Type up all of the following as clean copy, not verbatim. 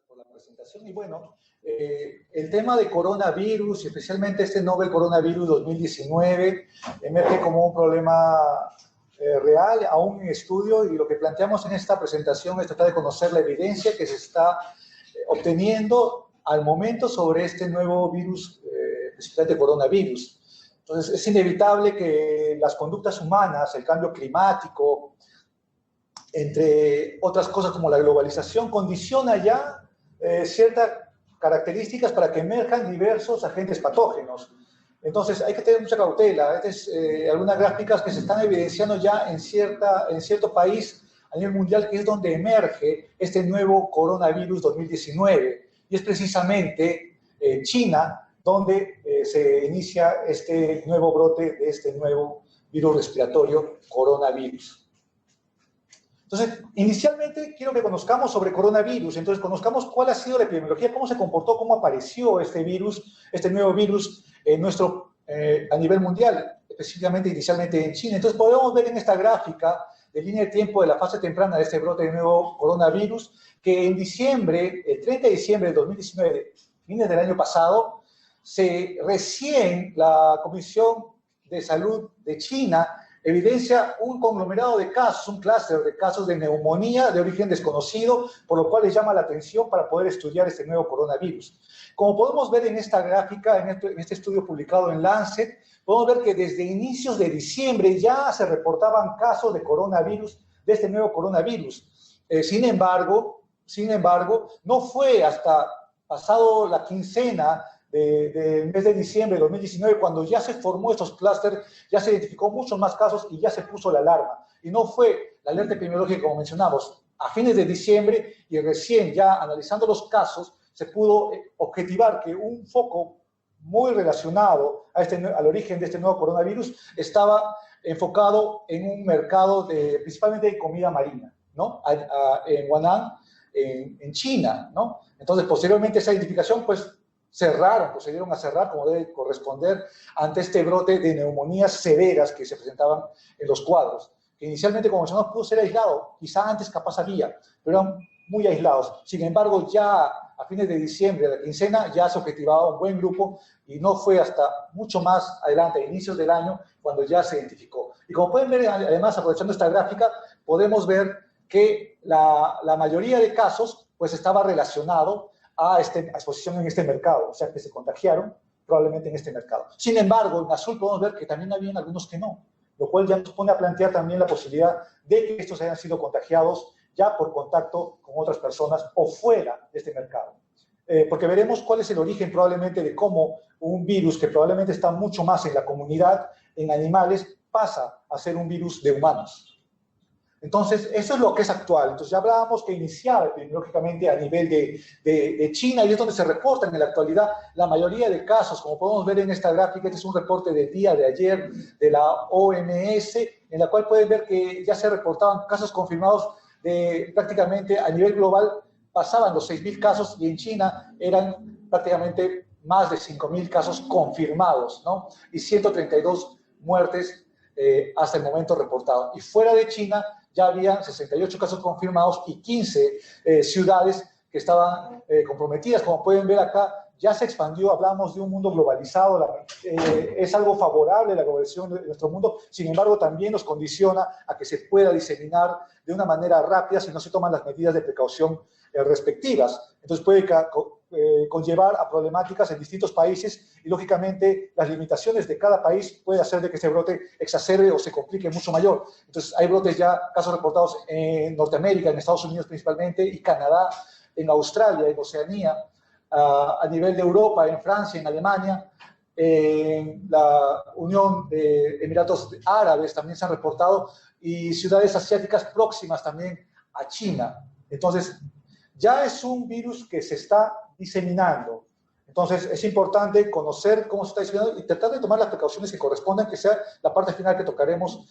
por la presentación. Y bueno, el tema de coronavirus, especialmente este novel coronavirus 2019, emerge como un problema real, aún en estudio, y lo que planteamos en esta presentación es tratar de conocer la evidencia que se está obteniendo al momento sobre este nuevo virus, especialmente coronavirus. Entonces, es inevitable que las conductas humanas, el cambio climático, entre otras cosas como la globalización, condiciona ya ciertas características para que emerjan diversos agentes patógenos. Entonces, hay que tener mucha cautela. Algunas gráficas que se están evidenciando ya en cierto país a nivel mundial, que es donde emerge este nuevo coronavirus 2019. Y es precisamente China donde se inicia este nuevo brote de este nuevo virus respiratorio coronavirus. Entonces, inicialmente quiero que conozcamos sobre coronavirus. Entonces, conozcamos cuál ha sido la epidemiología, cómo se comportó, cómo apareció este virus, este nuevo virus a nivel mundial, específicamente inicialmente en China. Entonces, podemos ver en esta gráfica de línea de tiempo de la fase temprana de este brote de nuevo coronavirus, que en diciembre, el 30 de diciembre de 2019, fines del año pasado, recién la Comisión de Salud de China evidencia un conglomerado de casos, un clúster de casos de neumonía de origen desconocido, por lo cual les llama la atención para poder estudiar este nuevo coronavirus. Como podemos ver en esta gráfica, en este estudio publicado en Lancet, podemos ver que desde inicios de diciembre ya se reportaban casos de coronavirus, de este nuevo coronavirus. Sin embargo, no fue hasta pasado la quincena del mes de diciembre de 2019, cuando ya se formó estos clústeres, ya se identificó muchos más casos y ya se puso la alarma. Y no fue la alerta epidemiológica, como mencionamos, a fines de diciembre, y recién ya analizando los casos, se pudo objetivar que un foco muy relacionado al origen de este nuevo coronavirus estaba enfocado en un mercado principalmente de comida marina, ¿no? En Huanan, en China, ¿no? Entonces, posteriormente esa identificación, pues, procedieron a cerrar como debe corresponder ante este brote de neumonías severas que se presentaban en los cuadros, que inicialmente, como mencionamos, pudo ser aislado, quizá antes capaz había, pero eran muy aislados. Sin embargo, ya a fines de diciembre, de la quincena, ya se objetivaba un buen grupo y no fue hasta mucho más adelante, a inicios del año, cuando ya se identificó. Y como pueden ver, además, aprovechando esta gráfica, podemos ver que la mayoría de casos pues estaba relacionado a exposición en este mercado, o sea, que se contagiaron probablemente en este mercado. Sin embargo, en azul podemos ver que también habían algunos que no, lo cual ya nos pone a plantear también la posibilidad de que estos hayan sido contagiados ya por contacto con otras personas o fuera de este mercado. Porque veremos cuál es el origen probablemente de cómo un virus que probablemente está mucho más en la comunidad, en animales, pasa a ser un virus de humanos. Entonces, eso es lo que es actual. Entonces, ya hablábamos que iniciaba epidemiológicamente a nivel de China, y es donde se reportan en la actualidad la mayoría de casos. Como podemos ver en esta gráfica, este es un reporte del día de ayer de la OMS, en la cual pueden ver que ya se reportaban casos confirmados prácticamente a nivel global, pasaban los 6.000 casos, y en China eran prácticamente más de 5.000 casos confirmados, ¿no? Y 132 muertes hasta el momento reportado. Y fuera de China ya había 68 casos confirmados y 15 ciudades que estaban comprometidas. Como pueden ver acá, ya se expandió, hablamos de un mundo globalizado, es algo favorable la globalización de nuestro mundo, sin embargo también nos condiciona a que se pueda diseminar de una manera rápida si no se toman las medidas de precaución respectivas. Entonces puede conllevar a problemáticas en distintos países, y lógicamente las limitaciones de cada país puede hacer de que este brote exacerbe o se complique mucho mayor. Entonces hay brotes ya, casos reportados en Norteamérica, en Estados Unidos principalmente, y Canadá, en Australia, en Oceanía, a nivel de Europa, en Francia, en Alemania, en la Unión de Emiratos Árabes también se han reportado, y ciudades asiáticas próximas también a China. Entonces, ya es un virus que se está diseminando. Entonces, es importante conocer cómo se está diseminando y tratar de tomar las precauciones que correspondan, que sea la parte final que tocaremos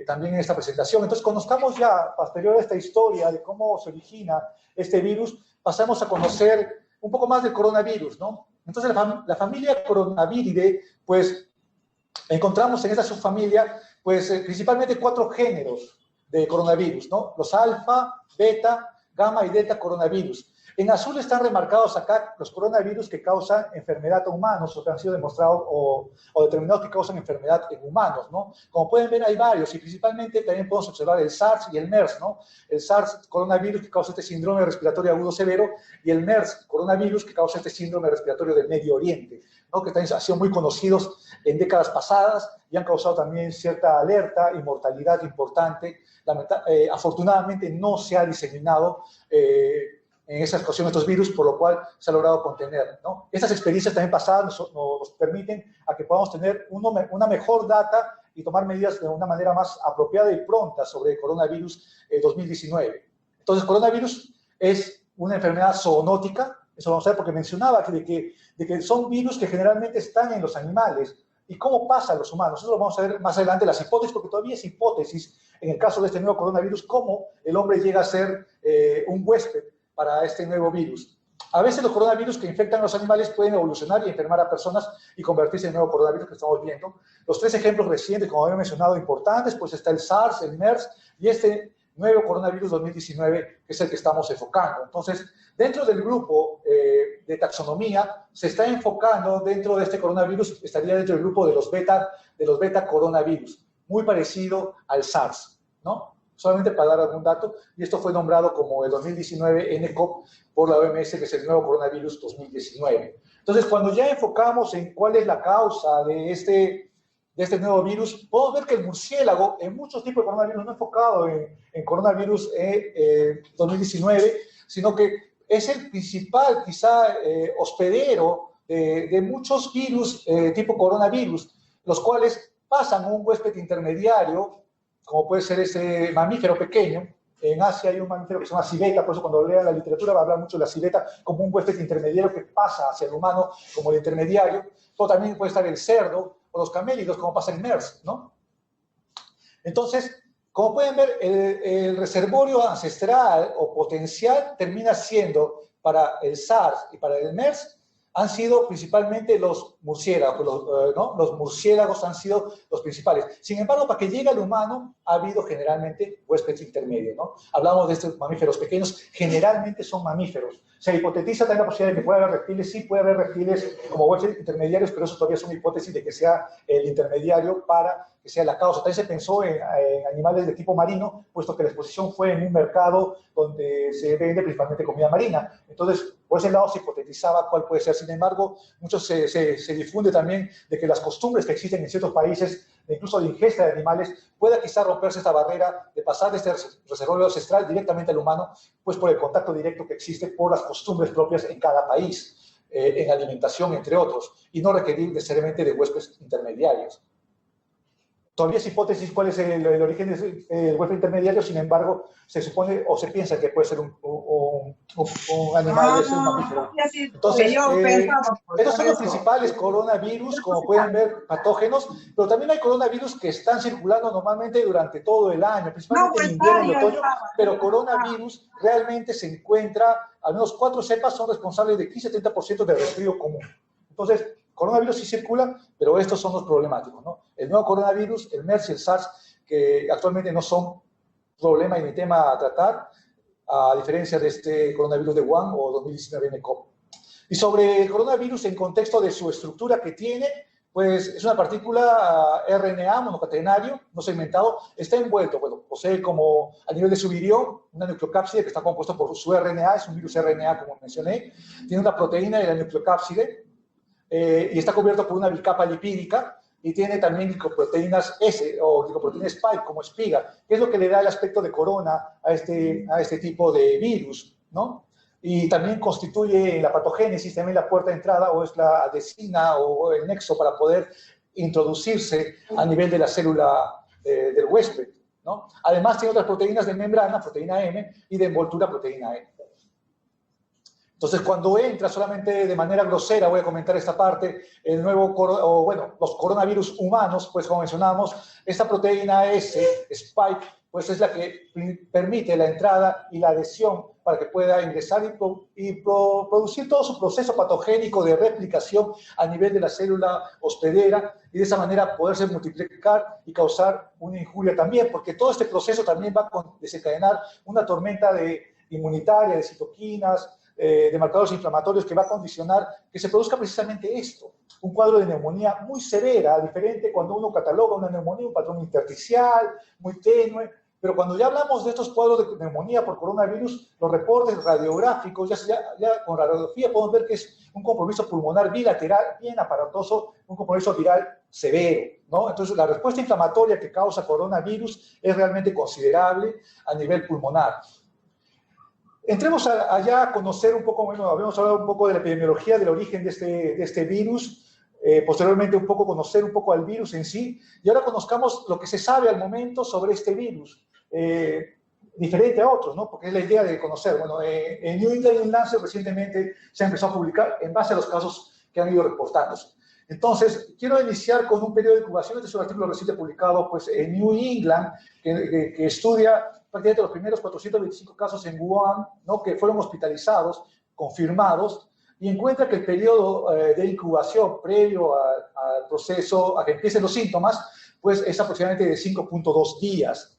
también en esta presentación. Entonces, conozcamos ya, posterior a esta historia de cómo se origina este virus, pasamos a conocer un poco más del coronavirus, ¿no? Entonces, la familia Coronaviridae, pues, encontramos en esta subfamilia, pues, principalmente 4 géneros de coronavirus, ¿no? Los alfa, beta, gamma y delta coronavirus. En azul están remarcados acá los coronavirus que causan enfermedad a humanos o que han sido demostrados o determinados que causan enfermedad en humanos, ¿no? Como pueden ver, hay varios y principalmente también podemos observar el SARS y el MERS, ¿no? El SARS coronavirus que causa este síndrome respiratorio agudo severo y el MERS coronavirus que causa este síndrome respiratorio del Medio Oriente, ¿no? Que también han sido muy conocidos en décadas pasadas y han causado también cierta alerta y mortalidad importante. Afortunadamente no se ha diseminado en esa ocasión estos virus, por lo cual se ha logrado contener, ¿no? Estas experiencias también pasadas nos permiten a que podamos tener una mejor data y tomar medidas de una manera más apropiada y pronta sobre el coronavirus 2019. Entonces, coronavirus es una enfermedad zoonótica, eso vamos a ver porque mencionaba de que son virus que generalmente están en los animales. ¿Y cómo pasa a los humanos? Eso lo vamos a ver más adelante, las hipótesis, porque todavía es hipótesis en el caso de este nuevo coronavirus, cómo el hombre llega a ser un huésped para este nuevo virus. A veces los coronavirus que infectan a los animales pueden evolucionar y enfermar a personas y convertirse en el nuevo coronavirus que estamos viendo. Los tres ejemplos recientes, como había mencionado, importantes, pues está el SARS, el MERS y este nuevo coronavirus 2019, que es el que estamos enfocando. Entonces, dentro del grupo de taxonomía, se está enfocando dentro de este coronavirus, estaría dentro del grupo de los beta coronavirus, muy parecido al SARS, ¿no? Solamente para dar algún dato, y esto fue nombrado como el 2019 nCoV por la OMS, que es el nuevo coronavirus 2019. Entonces, cuando ya enfocamos en cuál es la causa de este nuevo virus, podemos ver que el murciélago, en muchos tipos de coronavirus, no enfocado en coronavirus 2019, sino que es el principal, quizá, hospedero de muchos virus tipo coronavirus, los cuales pasan a un huésped intermediario, como puede ser ese mamífero pequeño. En Asia hay un mamífero que se llama civeta, por eso cuando lean la literatura va a hablar mucho de la civeta como un huésped intermediario que pasa hacia el humano como el intermediario. O también puede estar el cerdo o los camélidos, como pasa en MERS, ¿no? Entonces, como pueden ver, el reservorio ancestral o potencial termina siendo para el SARS y para el MERS han sido principalmente los murciélagos, ¿no? Los murciélagos han sido los principales. Sin embargo, para que llegue al humano, ha habido generalmente huéspedes intermedios, ¿no? Hablamos de estos mamíferos pequeños, generalmente son mamíferos. Se hipotetiza también la posibilidad de que pueda haber reptiles, sí puede haber reptiles como huéspedes intermediarios, pero eso todavía es una hipótesis de que sea el intermediario para que sea la causa. También se pensó en animales de tipo marino, puesto que la exposición fue en un mercado donde se vende principalmente comida marina. Entonces, por ese lado se hipotetizaba cuál puede ser. Sin embargo, mucho se difunde también de que las costumbres que existen en ciertos países, incluso de ingesta de animales, pueda quizá romperse esta barrera de pasar de este reservorio ancestral directamente al humano, pues por el contacto directo que existe por las costumbres propias en cada país, en alimentación, entre otros, y no requerir necesariamente de huéspedes intermediarios. Todavía es hipótesis cuál es el origen del huésped intermediario, sin embargo, se supone o se piensa que puede ser un animal, un mamífero. Entonces, estos son los principales coronavirus, como pueden ver, patógenos, pero también hay coronavirus que están circulando normalmente durante todo el año, principalmente en invierno y otoño, pero coronavirus realmente se encuentra, al menos 4 cepas son responsables de 15-30% del resfrío común. Entonces, coronavirus sí circulan, pero estos son los problemáticos, ¿no? El nuevo coronavirus, el MERS y el SARS, que actualmente no son problema ni tema a tratar, a diferencia de este coronavirus de Wuhan o 2019 nCoV. Y sobre el coronavirus en contexto de su estructura que tiene, pues es una partícula RNA monocatenario, no segmentado, está envuelto, bueno, posee como a nivel de su virión una nucleocápside que está compuesto por su RNA, es un virus RNA como mencioné, tiene una proteína de la nucleocápside, y está cubierto por una bicapa lipídica y tiene también glicoproteínas S o glicoproteínas spike como espiga, que es lo que le da el aspecto de corona a este tipo de virus, ¿no? Y también constituye la patogénesis, también la puerta de entrada o es la adhesina o el nexo para poder introducirse a nivel de la célula del huésped, ¿no? Además tiene otras proteínas de membrana, proteína M, y de envoltura, proteína E. Entonces, cuando entra solamente de manera grosera, voy a comentar esta parte, los coronavirus humanos, pues como mencionamos, esta proteína S, Spike, pues es la que permite la entrada y la adhesión para que pueda ingresar y producir todo su proceso patogénico de replicación a nivel de la célula hospedera y de esa manera poderse multiplicar y causar una injuria también, porque todo este proceso también va a desencadenar una tormenta inmunitaria, de citoquinas, de marcadores inflamatorios que va a condicionar que se produzca precisamente esto, un cuadro de neumonía muy severa, diferente cuando uno cataloga una neumonía, un patrón intersticial, muy tenue, pero cuando ya hablamos de estos cuadros de neumonía por coronavirus, los reportes radiográficos, ya con radiografía podemos ver que es un compromiso pulmonar bilateral, bien aparatoso, un compromiso viral severo, ¿no? Entonces, la respuesta inflamatoria que causa coronavirus es realmente considerable a nivel pulmonar. Entremos allá a conocer un poco, bueno, habíamos hablado un poco de la epidemiología, del origen de este virus, posteriormente un poco conocer un poco al virus en sí, y ahora conozcamos lo que se sabe al momento sobre este virus, diferente a otros, ¿no? Porque es la idea de conocer. Bueno, en New England y en Lancet recientemente se ha empezado a publicar en base a los casos que han ido reportándose. Entonces, quiero iniciar con un periodo de incubación. Este es un artículo reciente publicado pues, en New England, que estudia prácticamente los primeros 425 casos en Wuhan, ¿no? Que fueron hospitalizados, confirmados, y encuentra que el periodo de incubación previo al proceso, a que empiecen los síntomas, pues es aproximadamente de 5.2 días.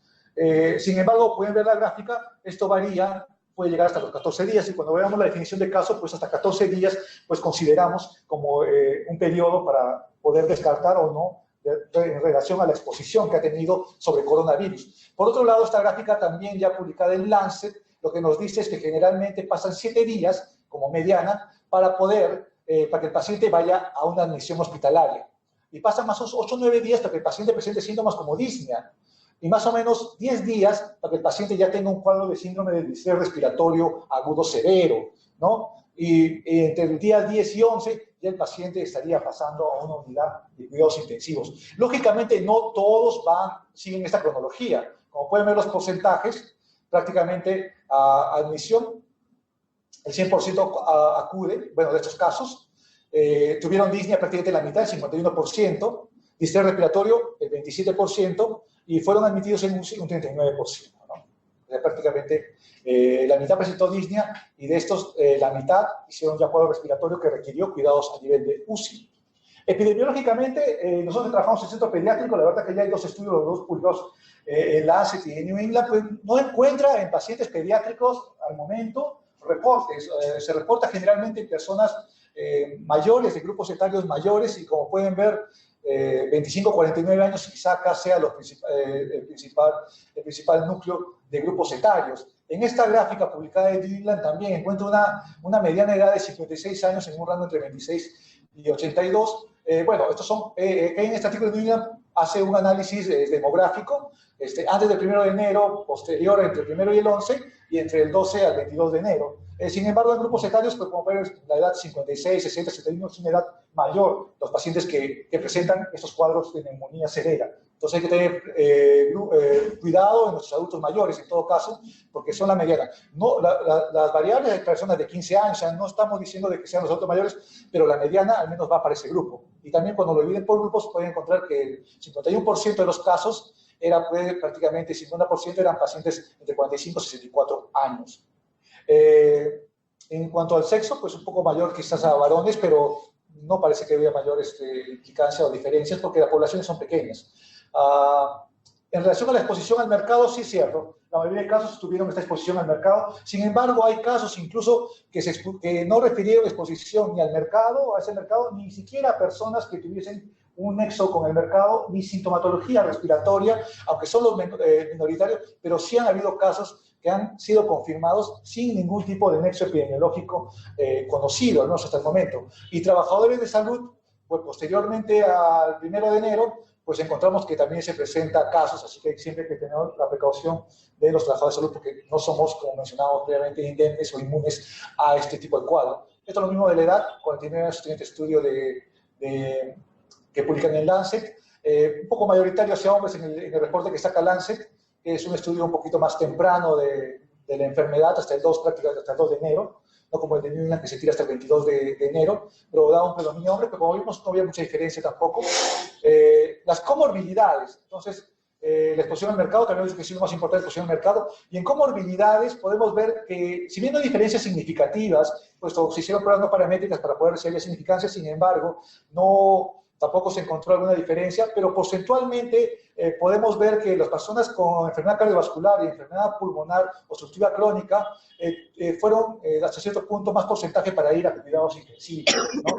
Sin embargo, pueden ver la gráfica, esto varía, puede llegar hasta los 14 días, y cuando veamos la definición de caso, pues hasta 14 días, pues consideramos como un periodo para poder descartar o no en relación a la exposición que ha tenido sobre coronavirus. Por otro lado, esta gráfica también ya publicada en Lancet, lo que nos dice es que generalmente pasan 7 días, como mediana, para que el paciente vaya a una admisión hospitalaria. Y pasan más o menos 8 o 9 días para que el paciente presente síntomas como disnea. Y más o menos 10 días para que el paciente ya tenga un cuadro de síndrome del distrés respiratorio agudo severo, ¿no? Y entre el día 10 y 11 ya el paciente estaría pasando a una unidad de cuidados intensivos. Lógicamente no todos siguen esta cronología. Como pueden ver los porcentajes, prácticamente a admisión, el 100% acude, bueno, de estos casos, tuvieron disnea prácticamente la mitad, el 51%, distrés respiratorio el 27%, y fueron admitidos en UCI un 39%, ¿no? O sea, prácticamente la mitad presentó disnea, y de estos la mitad hicieron ya cuadro respiratorio que requirió cuidados a nivel de UCI. Epidemiológicamente, nosotros trabajamos en el centro pediátrico, la verdad que ya hay 2 estudios, los 2 publicados en Lancet y en New England, pues no encuentra en pacientes pediátricos al momento reportes. Se reporta generalmente en personas mayores, de grupos etarios mayores, y como pueden ver, 25-49 años quizá acá sea el principal núcleo de grupos etarios. En esta gráfica publicada en New England también encuentro una mediana edad de 56 años en un rango entre 26 y 82. Bueno, estos son, en este artículo de New England hace un análisis demográfico, antes del 1 de enero, posterior entre el 1 y el 11, y entre el 12 al 22 de enero. Sin embargo, en grupos etarios, pues como pueden ver, la edad 56, 60, 71 es una edad mayor, los pacientes que presentan estos cuadros de neumonía severa. Entonces hay que tener cuidado en nuestros adultos mayores, en todo caso, porque son la mediana. No, las variables hay personas de 15 años, o sea, no estamos diciendo de que sean los adultos mayores, pero la mediana al menos va para ese grupo. Y también cuando lo dividen por grupos pueden encontrar que el 51% de los casos prácticamente el 50% eran pacientes entre 45 y 64 años. En cuanto al sexo, pues un poco mayor quizás a varones, pero no parece que haya mayor implicancia o diferencias porque las poblaciones son pequeñas. En relación a la exposición al mercado, sí es cierto, la mayoría de casos tuvieron esta exposición al mercado. Sin embargo, hay casos incluso que no refirieron exposición ni al mercado, a ese mercado, ni siquiera a personas que tuviesen un nexo con el mercado, ni sintomatología respiratoria, aunque son los minoritarios, pero sí han habido casos que han sido confirmados sin ningún tipo de nexo epidemiológico conocido, ¿no? Hasta el momento. Y trabajadores de salud, pues posteriormente al 1 de enero, pues encontramos que también se presentan casos, así que siempre hay que tener la precaución de los trabajadores de salud, porque no somos, como mencionamos previamente, indemnes o inmunes a este tipo de cuadro. Esto es lo mismo de la edad, 49 años, este estudio que publican en Lancet, un poco mayoritario hacia hombres en el reporte que saca Lancet, que es un estudio un poquito más temprano de la enfermedad, hasta el 2, prácticamente hasta el 2 de enero, no como el de New England que se tira hasta el 22 de enero, pero da un predominio hombre, pero como vimos no había mucha diferencia tampoco. Las comorbilidades, entonces, la exposición al mercado, también es lo más importante, la exposición al mercado, y en comorbilidades podemos ver que, si bien no hay diferencias significativas, pues se hicieron pruebas no paramétricas para poder ver si había significancia, sin embargo, no tampoco se encontró alguna diferencia, pero porcentualmente podemos ver que las personas con enfermedad cardiovascular y enfermedad pulmonar obstructiva crónica fueron hasta cierto punto más porcentaje para ir a cuidados intensivos, ¿no?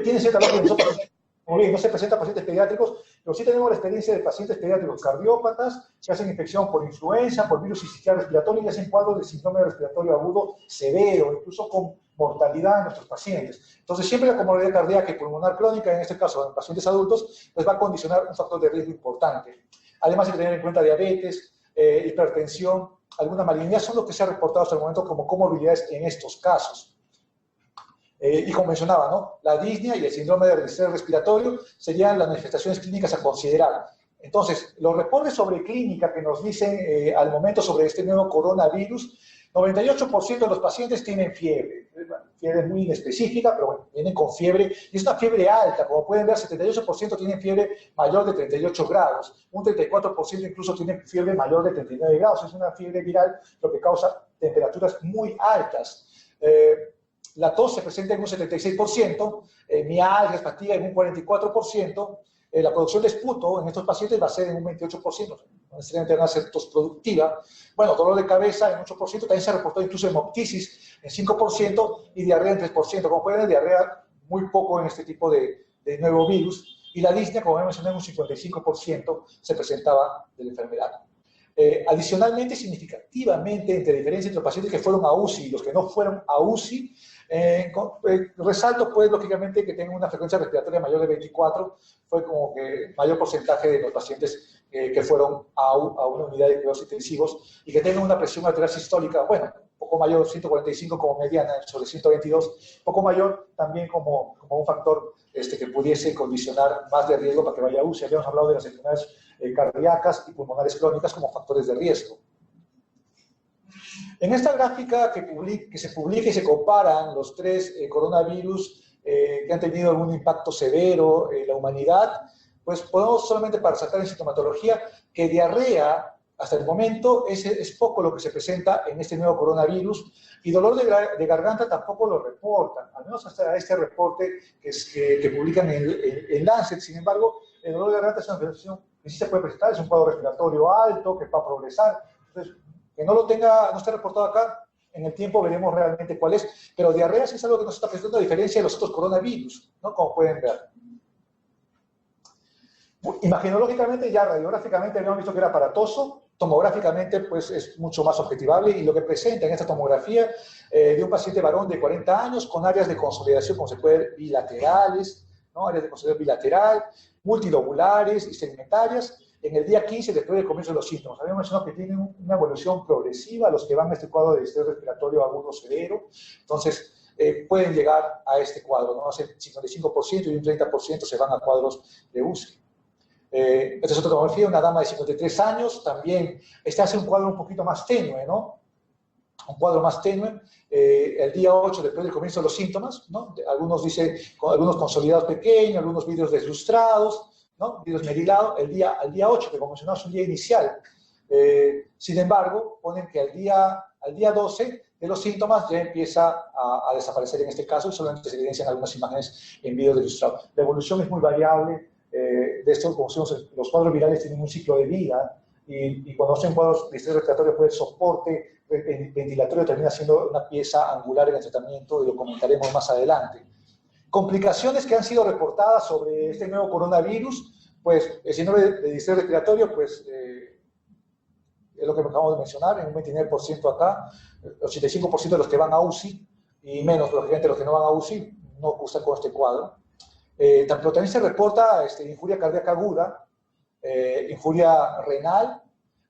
Tiene cierta lógica. Nosotros, como bien, no se presentan pacientes pediátricos, pero sí tenemos la experiencia de pacientes pediátricos cardiópatas que hacen infección por influenza, por virus sincicial respiratorio y hacen cuadros de síndrome respiratorio agudo severo, incluso con mortalidad en nuestros pacientes. Entonces, siempre la comorbilidad cardíaca y pulmonar crónica, en este caso en pacientes adultos, pues va a condicionar un factor de riesgo importante. Además, hay que tener en cuenta diabetes, hipertensión, alguna malignidad, son los que se han reportado hasta el momento como comorbilidades en estos casos. Y como mencionaba, ¿no? La disnea y el síndrome de distrés respiratorio serían las manifestaciones clínicas a considerar. Entonces, los reportes sobre clínica que nos dicen al momento sobre este nuevo coronavirus, 98% de los pacientes tienen fiebre muy inespecífica, pero bueno, vienen con fiebre, y es una fiebre alta, como pueden ver, 78% tienen fiebre mayor de 38 grados, un 34% incluso tienen fiebre mayor de 39 grados, es una fiebre viral, lo que causa temperaturas muy altas. La tos se presenta en un 76%, mialgias, fatiga en un 44%, la producción de esputo en estos pacientes va a ser en un 28%, no necesariamente van a ser tos productiva. Bueno, dolor de cabeza en 8%, también se reportó incluso hemoptisis en 5% y diarrea en 3%. Como pueden ver, diarrea muy poco en este tipo de nuevo virus. Y la disnea, como mencioné, en un 55% se presentaba de la enfermedad. Adicionalmente, significativamente, entre diferencia entre los pacientes que fueron a UCI y los que no fueron a UCI, resalto, pues, lógicamente, que tengan una frecuencia respiratoria mayor de 24, fue como que mayor porcentaje de los pacientes que fueron a una unidad de cuidados intensivos y que tengan una presión arterial sistólica, bueno, poco mayor, 145 como mediana sobre 122, poco mayor también como un factor que pudiese condicionar más de riesgo para que vaya a UCI. Habíamos hablado de las enfermedades cardíacas y pulmonares crónicas como factores de riesgo. En esta gráfica que se publica y se comparan los tres coronavirus que han tenido algún impacto severo en la humanidad, pues podemos solamente para resaltar en sintomatología que diarrea hasta el momento es poco lo que se presenta en este nuevo coronavirus, y dolor de garganta tampoco lo reportan, al menos hasta este reporte que publican en Lancet. Sin embargo, el dolor de garganta es una infección que sí se puede presentar, es un cuadro respiratorio alto que va a progresar. Entonces, que no esté reportado acá, en el tiempo veremos realmente cuál es, pero diarrea sí es algo que no se está presentando a diferencia de los otros coronavirus, ¿no? Como pueden ver. Imaginológicamente, ya radiográficamente habíamos visto que era aparatoso, tomográficamente pues es mucho más objetivable, y lo que presenta en esta tomografía de un paciente varón de 40 años con áreas de consolidación, como se puede ver, bilaterales, ¿no? Áreas de consolidación bilateral, multilobulares y segmentarias, en el día 15 después del comienzo de los síntomas. Habíamos mencionado que tienen una evolución progresiva los que van a este cuadro de distrés respiratorio agudo severo, entonces pueden llegar a este cuadro, ¿no? Hace 55% y un 30% se van a cuadros de UCI. Esta es otra tomografía, una dama de 53 años, también hace un cuadro un poquito más tenue, ¿no? Un cuadro más tenue, el día 8 después del comienzo de los síntomas, ¿no? Algunos dicen, algunos consolidados pequeños, algunos vidrios deslustrados, ¿no? Vidrios merilados, al día 8, que como mencionamos es un día inicial. Sin embargo, ponen que al día 12 de los síntomas ya empieza a desaparecer en este caso, y solamente se evidencian algunas imágenes en vidrios deslustrados. La evolución es muy variable. De esto, como decimos, los cuadros virales tienen un ciclo de vida, y cuando hacen cuadros de estrés respiratorio, pues el soporte ventilatorio termina siendo una pieza angular en el tratamiento, y lo comentaremos más adelante. Complicaciones que han sido reportadas sobre este nuevo coronavirus, pues el síndrome de distrés respiratorio, pues es lo que acabamos de mencionar, en un 29% acá, el 85% de los que van a UCI, y menos, lógicamente, los que no van a UCI, no gustan con este cuadro. Pero también se reporta injuria cardíaca aguda, injuria renal,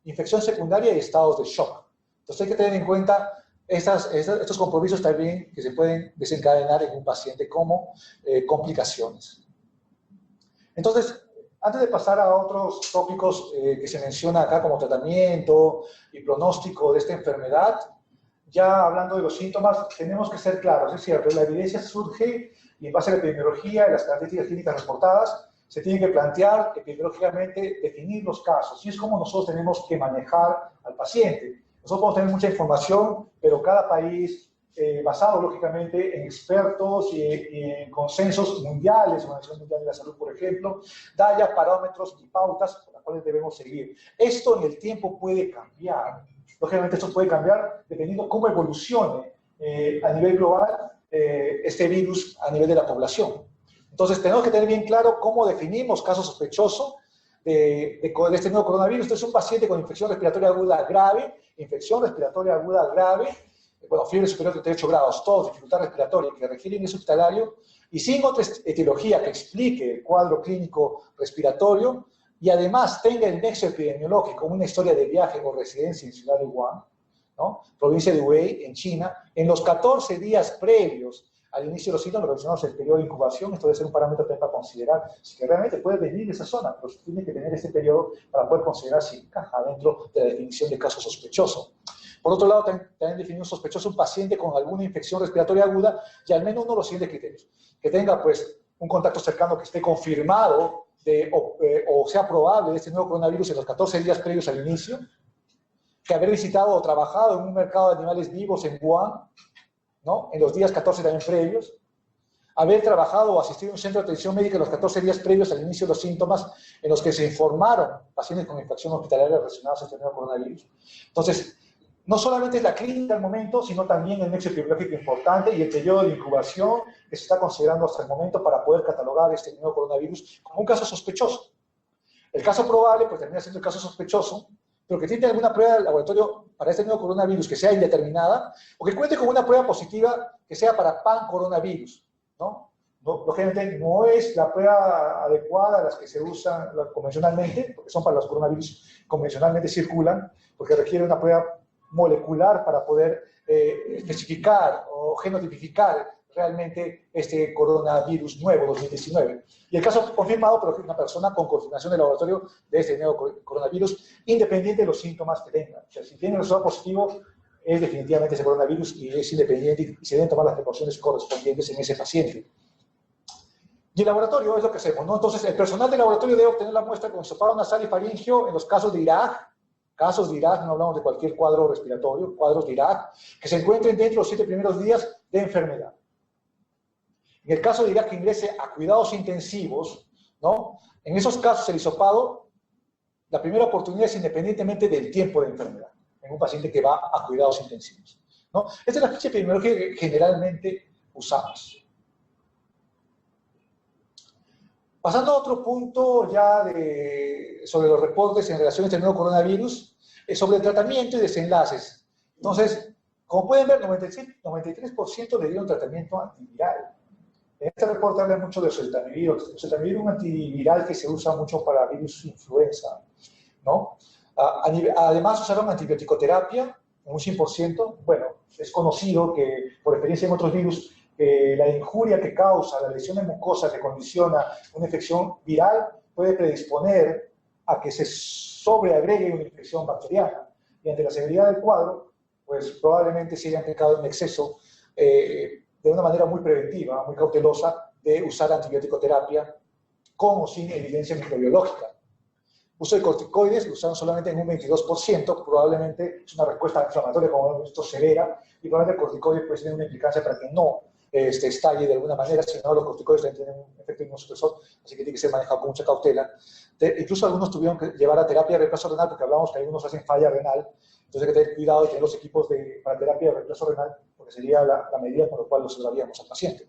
infección secundaria y estados de shock. Entonces hay que tener en cuenta estos compromisos también que se pueden desencadenar en un paciente como complicaciones. Entonces, antes de pasar a otros tópicos que se menciona acá como tratamiento y pronóstico de esta enfermedad, ya hablando de los síntomas, tenemos que ser claros, es cierto, la evidencia surge y en base a la epidemiología y las características clínicas reportadas, se tiene que plantear epidemiológicamente, definir los casos, y es como nosotros tenemos que manejar al paciente. Nosotros podemos tener mucha información, pero cada país, basado lógicamente en expertos y en consensos mundiales, Organización Mundial de la Salud, por ejemplo, da ya parámetros y pautas por las cuales debemos seguir. Esto en el tiempo puede cambiar. Lógicamente esto puede cambiar dependiendo cómo evolucione a nivel global este virus a nivel de la población. Entonces tenemos que tener bien claro cómo definimos caso sospechoso de este nuevo coronavirus. Este es un paciente con infección respiratoria aguda grave, bueno, fiebre superior a 38 grados, tos, dificultad respiratoria, que requiere ingreso hospitalario y sin otra etiología que explique el cuadro clínico respiratorio y además tenga el nexo epidemiológico, una historia de viaje o residencia en Ciudad de Wuhan, ¿no? Provincia de Hubei, en China, en los 14 días previos al inicio de los síntomas relacionados al periodo de incubación. Esto debe ser un parámetro para considerar si que realmente puede venir de esa zona, pero tiene que tener este periodo para poder considerar si encaja dentro de la definición de caso sospechoso. Por otro lado, también definimos sospechoso un paciente con alguna infección respiratoria aguda y al menos uno de los siguientes criterios. Que tenga, pues, un contacto cercano que esté confirmado o sea probable de este nuevo coronavirus en los 14 días previos al inicio, que haber visitado o trabajado en un mercado de animales vivos en Wuhan, ¿no? En los días 14 también previos, haber trabajado o asistido a un centro de atención médica en los 14 días previos al inicio de los síntomas en los que se informaron pacientes con infección hospitalaria relacionados a este nuevo coronavirus. Entonces, no solamente es la clínica al momento, sino también el nexo epidemiológico importante y el periodo de incubación que se está considerando hasta el momento para poder catalogar este nuevo coronavirus como un caso sospechoso. El caso probable, pues termina siendo el caso sospechoso, pero que tiene alguna prueba de laboratorio para este nuevo coronavirus que sea indeterminada, o que cuente con una prueba positiva que sea para pan-coronavirus, ¿no? Lógicamente no es la prueba adecuada a las que se usan convencionalmente, porque son para los coronavirus convencionalmente circulan, porque requiere una prueba molecular para poder especificar o genotipificar realmente este coronavirus nuevo 2019. Y el caso confirmado por una persona con confirmación de laboratorio de este nuevo coronavirus, independiente de los síntomas que tenga. O sea, si tiene un resultado positivo, es definitivamente ese coronavirus y es independiente y se deben tomar las precauciones correspondientes en ese paciente. Y el laboratorio es lo que hacemos, ¿no? Entonces, el personal del laboratorio debe obtener la muestra con hisopado nasal y faríngeo en los casos de Irak, no hablamos de cualquier cuadro respiratorio, cuadros de Irak, que se encuentren dentro de los 7 primeros días de enfermedad. En el caso de Irak que ingrese a cuidados intensivos, ¿no? En esos casos el hisopado, la primera oportunidad es independientemente del tiempo de enfermedad, en un paciente que va a cuidados intensivos, ¿no? Esta es la ficha epidemiológica que generalmente usamos. Pasando a otro punto ya sobre los reportes en relación a este nuevo coronavirus, sobre el tratamiento y desenlaces. Entonces, como pueden ver, 93% le dieron tratamiento antiviral. En este reporte habla mucho de oseltamivir. Oseltamivir es un antiviral que se usa mucho para virus influenza, ¿no? Además, usaron antibiótico-terapia, en un 100%. Bueno, es conocido que, por experiencia en otros virus, la injuria que causa la lesión de mucosa que condiciona una infección viral puede predisponer a que se sobreagregue una infección bacteriana. Y ante la severidad del cuadro, pues probablemente se haya aplicado en exceso de una manera muy preventiva, muy cautelosa, de usar antibiótico-terapia con o sin evidencia microbiológica. Uso de corticoides lo usaron solamente en un 22%, probablemente es una respuesta inflamatoria como hemos visto severa, y probablemente el corticoide puede tener una implicancia para que no estalle de alguna manera, si no los corticoides también tienen un efecto inmunosupresor, así que tiene que ser manejado con mucha cautela. Incluso algunos tuvieron que llevar a terapia de reemplazo renal, porque hablamos que algunos hacen falla renal, entonces hay que tener cuidado de tener los equipos para terapia de reemplazo renal, porque sería la medida con la cual lo salvaríamos al paciente.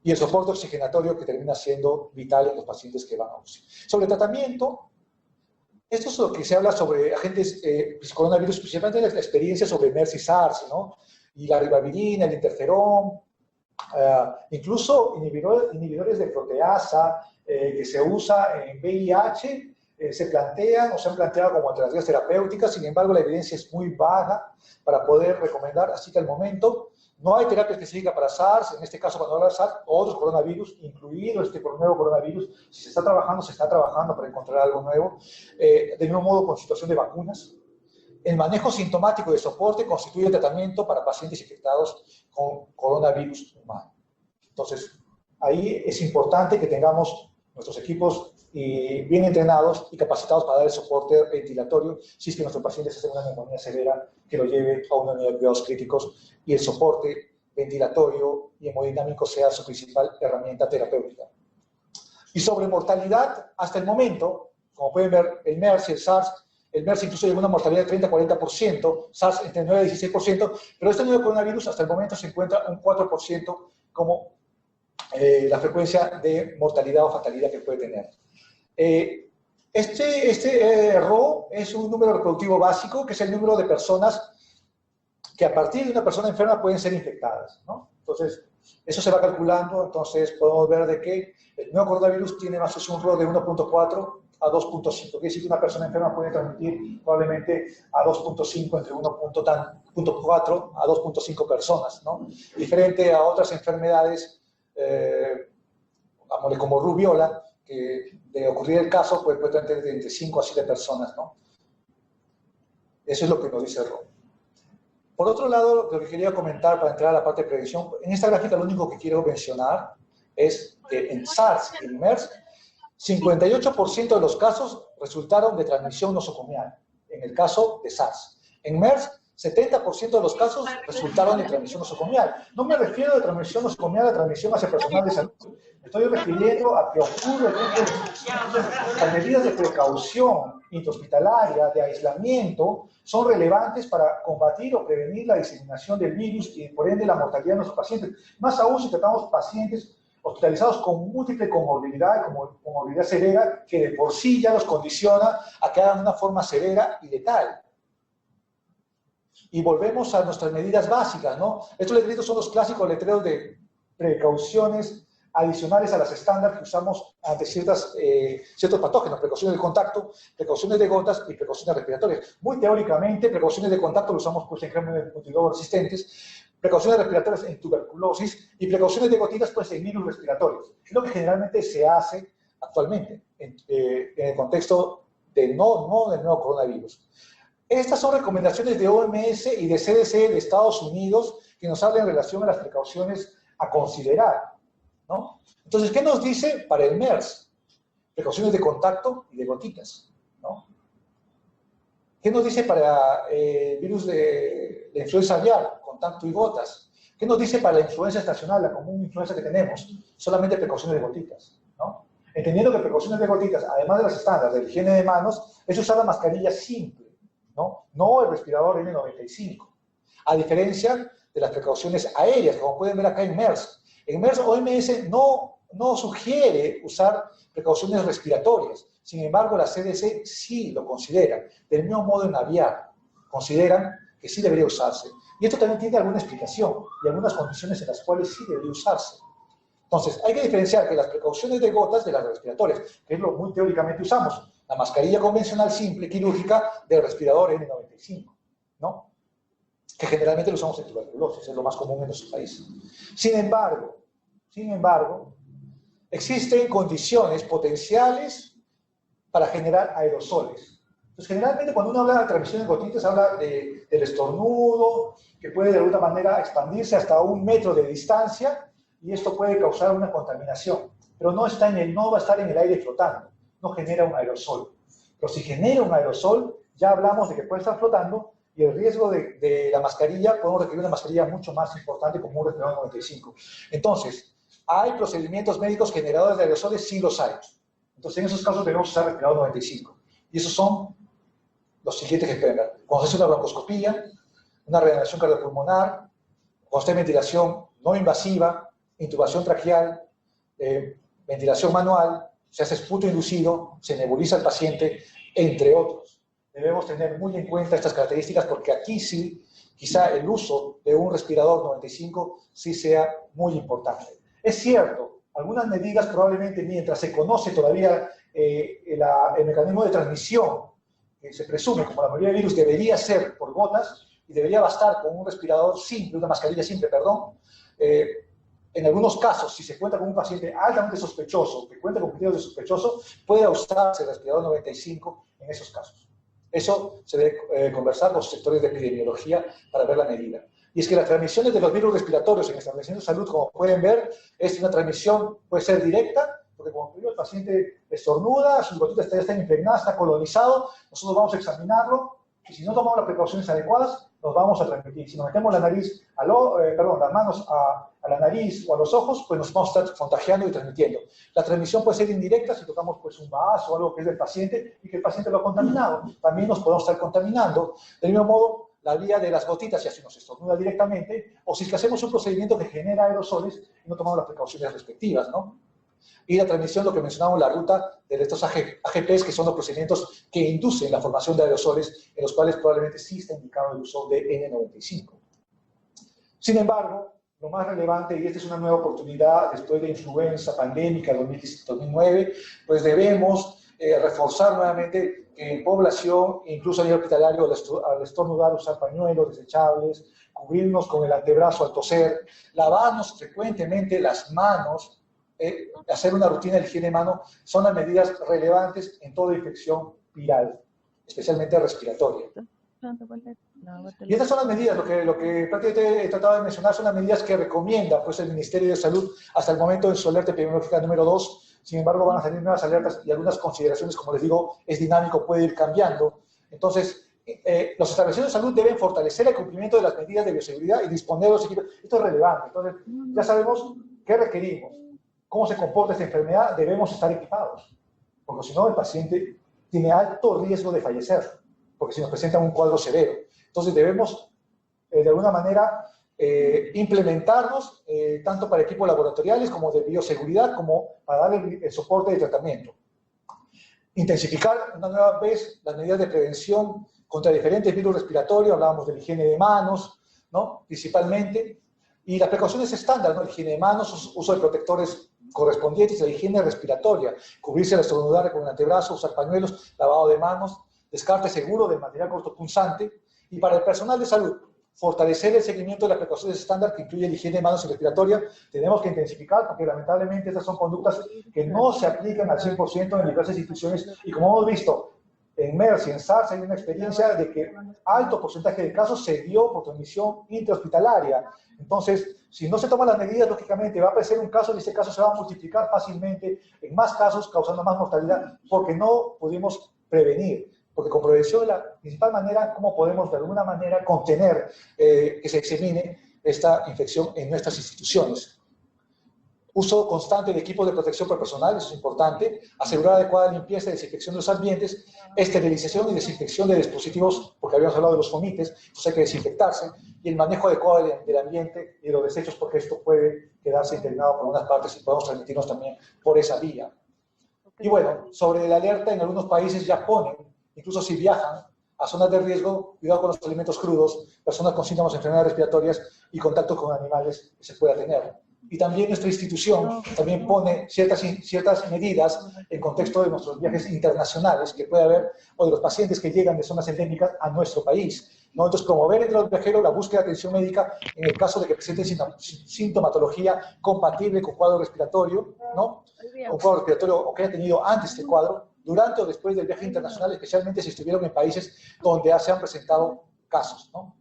Y el soporte oxigenatorio que termina siendo vital en los pacientes que van a UCI. Sobre tratamiento, esto es lo que se habla sobre agentes coronavirus, principalmente la experiencia sobre MERS y SARS, ¿no? Y la ribavirina, el interferón, incluso inhibidores de proteasa que se usa en VIH, se plantean o se han planteado como alternativas terapéuticas. Sin embargo, la evidencia es muy baja para poder recomendar, así que al momento no hay terapia específica para SARS, en este caso para no SARS, o otros coronavirus, incluido este nuevo coronavirus. Si se está trabajando para encontrar algo nuevo. De mismo modo, con situación de vacunas. El manejo sintomático de soporte constituye el tratamiento para pacientes infectados con coronavirus humano. Entonces, ahí es importante que tengamos nuestros equipos bien entrenados y capacitados para dar el soporte ventilatorio si es que nuestro paciente hace una neumonía severa que lo lleve a una unidad de cuidados críticos y el soporte ventilatorio y hemodinámico sea su principal herramienta terapéutica. Y sobre mortalidad, hasta el momento, como pueden ver, el MERS y el SARS, el MERS incluso llegó a una mortalidad de 30-40%, SARS entre 9 y 16%, pero este nuevo coronavirus hasta el momento se encuentra un 4% como la frecuencia de mortalidad o fatalidad que puede tener. Este RO es un número reproductivo básico, que es el número de personas que a partir de una persona enferma pueden ser infectadas, ¿no? Entonces, eso se va calculando, entonces podemos ver de que el nuevo coronavirus tiene más o menos un RO de 1.4 a 2.5, quiere decir que una persona enferma puede transmitir probablemente a 2.5, entre 1.4 a 2.5 personas, ¿no? Diferente a otras enfermedades, como rubiola, que de ocurrir el caso puede tener de entre 5 a 7 personas, ¿no? Eso es lo que nos dice el RO. Por otro lado, lo que quería comentar para entrar a la parte de prevención, en esta gráfica lo único que quiero mencionar es que en SARS y en MERS, 58% de los casos resultaron de transmisión nosocomial, en el caso de SARS. En MERS, 70% de los casos resultaron de transmisión nosocomial. No me refiero de transmisión nosocomial a transmisión hacia personal de salud. Me estoy refiriendo a que ocurre las medidas de precaución intrahospitalaria, de aislamiento, son relevantes para combatir o prevenir la diseminación del virus y por ende la mortalidad de nuestros pacientes. Más aún si tratamos pacientes hospitalizados con múltiple comorbilidad y comorbilidad severa, que de por sí ya los condiciona a que hagan una forma severa y letal. Y volvemos a nuestras medidas básicas, ¿no? Estos letreros son los clásicos letreros de precauciones adicionales a las estándar que usamos ante ciertos patógenos, precauciones de contacto, precauciones de gotas y precauciones respiratorias. Muy teóricamente, precauciones de contacto lo usamos pues, en gérmenes multiglobos resistentes, precauciones respiratorias en tuberculosis y precauciones de gotitas pues, en virus respiratorios. Es lo que generalmente se hace actualmente en el contexto del nuevo coronavirus. Estas son recomendaciones de OMS y de CDC de Estados Unidos que nos hablan en relación a las precauciones a considerar, ¿no? Entonces, ¿qué nos dice para el MERS? Precauciones de contacto y de gotitas, ¿no? ¿Qué nos dice para el virus de la influenza aviar? Contacto y gotas. ¿Qué nos dice para la influenza estacional, la común influenza que tenemos? Solamente precauciones de gotitas, ¿no? Entendiendo que precauciones de gotitas, además de las estándares de higiene de manos, es usar la mascarilla simple, no el respirador N95. A diferencia de las precauciones aéreas, como pueden ver acá en MERS. En MERS, OMS no sugiere usar precauciones respiratorias. Sin embargo, la CDC sí lo considera. Del mismo modo en aviar, consideran que sí debería usarse. Y esto también tiene alguna explicación y algunas condiciones en las cuales sí debería usarse. Entonces, hay que diferenciar que las precauciones de gotas de las respiratorias, que es lo muy teóricamente usamos. La mascarilla convencional simple, quirúrgica, del respirador N95, ¿no? Que generalmente lo usamos en tuberculosis, es lo más común en nuestro país. Sin embargo, existen condiciones potenciales para generar aerosoles. Entonces, generalmente cuando uno habla de transmisión de gotitas, habla del estornudo, que puede de alguna manera expandirse hasta 1 metro de distancia, y esto puede causar una contaminación, pero no va a estar en el aire flotando, no genera un aerosol. Pero si genera un aerosol, ya hablamos de que puede estar flotando, y el riesgo de la mascarilla, podemos requerir una mascarilla mucho más importante como un respirador 95. Entonces, ¿hay procedimientos médicos generadores de aerosoles? Sí los hay. Entonces, en esos casos debemos usar respirador 95. Y esos son los siguientes que pueden ver. Cuando se hace una broncoscopía, una reanimación cardiopulmonar, cuando está en ventilación no invasiva, intubación traqueal, ventilación manual, se hace esputo inducido, se nebuliza al paciente, entre otros. Debemos tener muy en cuenta estas características porque aquí sí, quizá el uso de un respirador 95 sí sea muy importante. Es cierto, algunas medidas probablemente mientras se conoce todavía el mecanismo de transmisión, que se presume como la mayoría de virus debería ser por gotas y debería bastar con un respirador simple, una mascarilla simple, perdón. En algunos casos, si se cuenta con un paciente altamente sospechoso, que cuenta con criterios de sospechoso, puede usarse el respirador 95 en esos casos. Eso se debe conversar con los sectores de epidemiología para ver la medida. Y es que las transmisiones de los virus respiratorios en establecimientos de salud, como pueden ver, es una transmisión, puede ser directa, porque como el paciente estornuda, sus gotitas ya están impregnadas, está colonizado, nosotros vamos a examinarlo, y si no tomamos las precauciones adecuadas, nos vamos a transmitir. Si nos metemos la nariz, las manos a la nariz o a los ojos, pues nos vamos a estar contagiando y transmitiendo. La transmisión puede ser indirecta si tocamos pues, un vaso o algo que es del paciente y que el paciente lo ha contaminado. También nos podemos estar contaminando. Del mismo modo, la vía de las gotitas, si así nos estornuda directamente, o si es que hacemos un procedimiento que genera aerosoles y no tomamos las precauciones respectivas, ¿no? Y la transmisión, lo que mencionamos, la ruta de estos AGPs, que son los procedimientos que inducen la formación de aerosoles, en los cuales probablemente sí está indicado el uso de N95. Sin embargo, lo más relevante, y esta es una nueva oportunidad después de la influenza pandémica 2009, pues debemos reforzar nuevamente que en población, incluso a nivel hospitalario, al estornudar, usar pañuelos desechables, cubrirnos con el antebrazo al toser, lavarnos frecuentemente las manos, hacer una rutina de higiene de mano, son las medidas relevantes en toda infección viral, especialmente respiratoria. Y estas son las medidas, lo que prácticamente he tratado de mencionar son las medidas que recomienda pues, el Ministerio de Salud hasta el momento en su alerta epidemiológica número 2. Sin embargo, van a salir nuevas alertas y algunas consideraciones, como les digo, es dinámico, puede ir cambiando. Entonces, los establecimientos de salud deben fortalecer el cumplimiento de las medidas de bioseguridad y disponer de los equipos. Esto es relevante. Entonces, ya sabemos qué requerimos, cómo se comporta esta enfermedad, debemos estar equipados. Porque si no, el paciente tiene alto riesgo de fallecer, porque si nos presenta un cuadro severo. Entonces, debemos, de alguna manera, implementarnos tanto para equipos laboratoriales como de bioseguridad, como para dar el soporte de tratamiento. Intensificar una nueva vez las medidas de prevención contra diferentes virus respiratorios, hablábamos de la higiene de manos, ¿no? Principalmente, y las precauciones estándar, ¿no? La higiene de manos, uso de protectores correspondientes, la higiene respiratoria, cubrirse al estornudar con el antebrazo, usar pañuelos, lavado de manos, descarte seguro del material cortopunzante, y para el personal de salud, fortalecer el seguimiento de las precauciones estándar que incluye la higiene de manos y respiratoria, tenemos que intensificar porque lamentablemente estas son conductas que no se aplican al 100% en diversas instituciones y como hemos visto en MERS y en SARS hay una experiencia de que alto porcentaje de casos se dio por transmisión intrahospitalaria. Entonces, si no se toman las medidas, lógicamente va a aparecer un caso y ese caso se va a multiplicar fácilmente en más casos, causando más mortalidad porque no pudimos prevenir. Porque con prevención es la principal manera como podemos de alguna manera contener que se disemine esta infección en nuestras instituciones. Uso constante de equipos de protección para personal, eso es importante. Asegurar adecuada limpieza y desinfección de los ambientes. Esterilización y desinfección de dispositivos, porque habíamos hablado de los fomites, entonces hay que desinfectarse. Y el manejo adecuado del ambiente y de los desechos, porque esto puede quedarse impregnado por unas partes y podemos transmitirnos también por esa vía. Y bueno, sobre la alerta, en algunos países ya ponen, incluso si viajan a zonas de riesgo, cuidado con los alimentos crudos, personas con síntomas de enfermedades respiratorias y contacto con animales que se pueda tener. Y también nuestra institución también pone ciertas medidas en contexto de nuestros viajes internacionales que puede haber, o de los pacientes que llegan de zonas endémicas a nuestro país, ¿no? Entonces, promover entre los viajeros la búsqueda de atención médica en el caso de que presenten sintomatología compatible con cuadro respiratorio, ¿no? Con cuadro respiratorio o que haya tenido antes este cuadro, durante o después del viaje internacional, especialmente si estuvieron en países donde se han presentado casos, ¿no?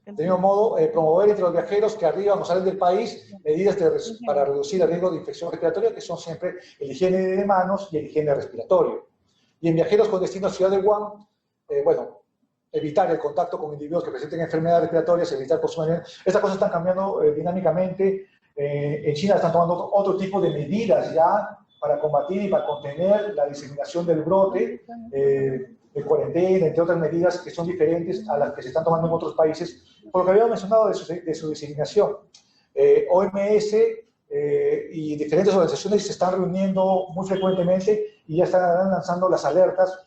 De mismo modo, promover entre los viajeros que arriban o salen del país medidas para reducir el riesgo de infección respiratoria, que son siempre el higiene de manos y el higiene respiratorio. Y en viajeros con destino a Ciudad de Wuhan, bueno, evitar el contacto con individuos que presenten enfermedades respiratorias, evitar consumir. Estas cosas están cambiando dinámicamente. En China están tomando otro tipo de medidas ya para combatir y para contener la diseminación del brote, de cuarentena, entre otras medidas que son diferentes a las que se están tomando en otros países, por lo que habíamos mencionado de su diseminación. OMS y diferentes organizaciones se están reuniendo muy frecuentemente y ya están lanzando las alertas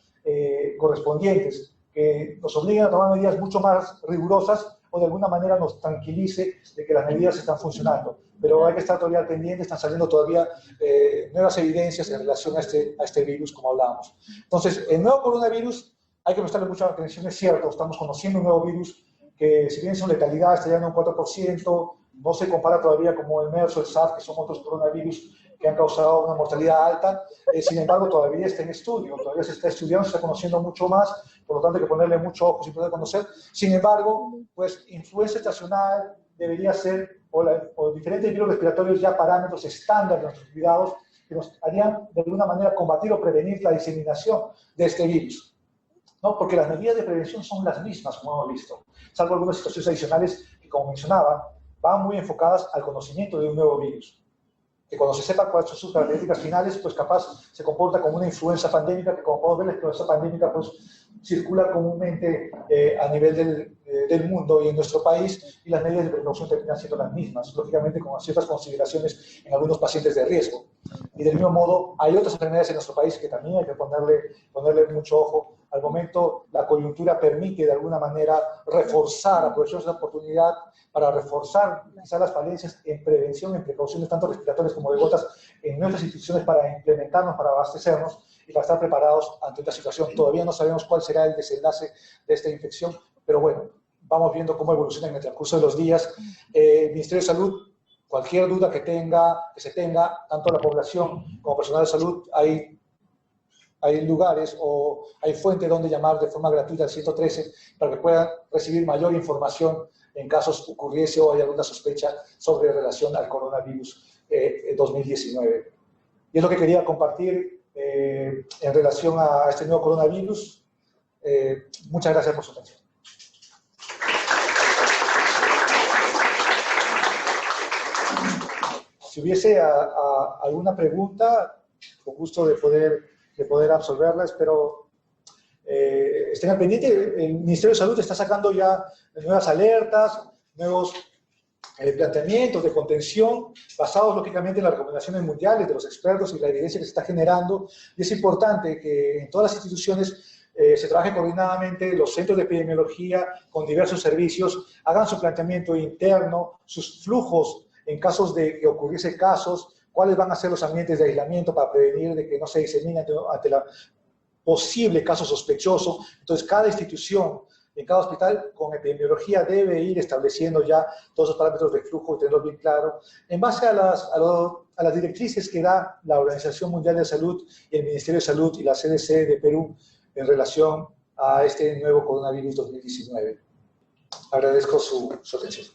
correspondientes que nos obligan a tomar medidas mucho más rigurosas o de alguna manera nos tranquilice de que las medidas están funcionando. Pero hay que estar todavía al pendiente, están saliendo todavía nuevas evidencias en relación a este virus, como hablábamos. Entonces, el nuevo coronavirus, hay que prestarle mucha atención, es cierto, estamos conociendo un nuevo virus que si bien su letalidad está ya en un 4%, no se compara todavía como el MERS o el SARS, que son otros coronavirus que han causado una mortalidad alta, sin embargo todavía está en estudio, todavía se está estudiando, se está conociendo mucho más, por lo tanto hay que ponerle mucho ojo sin poder conocer. Sin embargo, pues influenza estacional debería ser, o diferentes virus respiratorios ya parámetros estándar de nuestros cuidados que nos harían de alguna manera combatir o prevenir la diseminación de este virus. ¿no? Porque las medidas de prevención son las mismas, como hemos visto, salvo algunas situaciones adicionales que, como mencionaba, van muy enfocadas al conocimiento de un nuevo virus, que cuando se sepa cuáles son sus características finales, pues capaz se comporta como una influenza pandémica, que como podemos ver, la influenza pandémica pues circula comúnmente a nivel del mundo y en nuestro país, y las medidas de precaución terminan siendo las mismas, lógicamente con ciertas consideraciones en algunos pacientes de riesgo. Y del mismo modo, hay otras enfermedades en nuestro país que también hay que ponerle mucho ojo. Al momento, la coyuntura permite de alguna manera reforzar, aprovechar esa oportunidad para reforzar quizás las falencias en prevención, en precauciones tanto respiratorias como de gotas en nuestras instituciones para implementarnos, para abastecernos y para estar preparados ante esta situación. Todavía no sabemos cuál será el desenlace de esta infección, pero bueno, vamos viendo cómo evoluciona en el transcurso de los días. El Ministerio de Salud, cualquier duda que se tenga, tanto la población como personal de salud, hay lugares o hay fuentes donde llamar de forma gratuita al 113 para que puedan recibir mayor información en casos ocurriese o hay alguna sospecha sobre relación al coronavirus 2019. Y es lo que quería compartir en relación a este nuevo coronavirus. Muchas gracias por su atención. Si hubiese alguna pregunta, con gusto de poder absolverla, espero estén al pendiente. El Ministerio de Salud está sacando ya nuevas alertas, nuevos planteamientos de contención, basados lógicamente en las recomendaciones mundiales de los expertos y la evidencia que se está generando. Y es importante que en todas las instituciones se trabaje coordinadamente, los centros de epidemiología con diversos servicios hagan su planteamiento interno, sus flujos en casos de que ocurriese casos, cuáles van a ser los ambientes de aislamiento para prevenir de que no se disemine ante la posible caso sospechoso. Entonces, cada institución, en cada hospital, con epidemiología debe ir estableciendo ya todos los parámetros de flujo y tenerlo bien claro, en base a las directrices que da la Organización Mundial de Salud y el Ministerio de Salud y la CDC de Perú en relación a este nuevo coronavirus 2019. Agradezco su atención.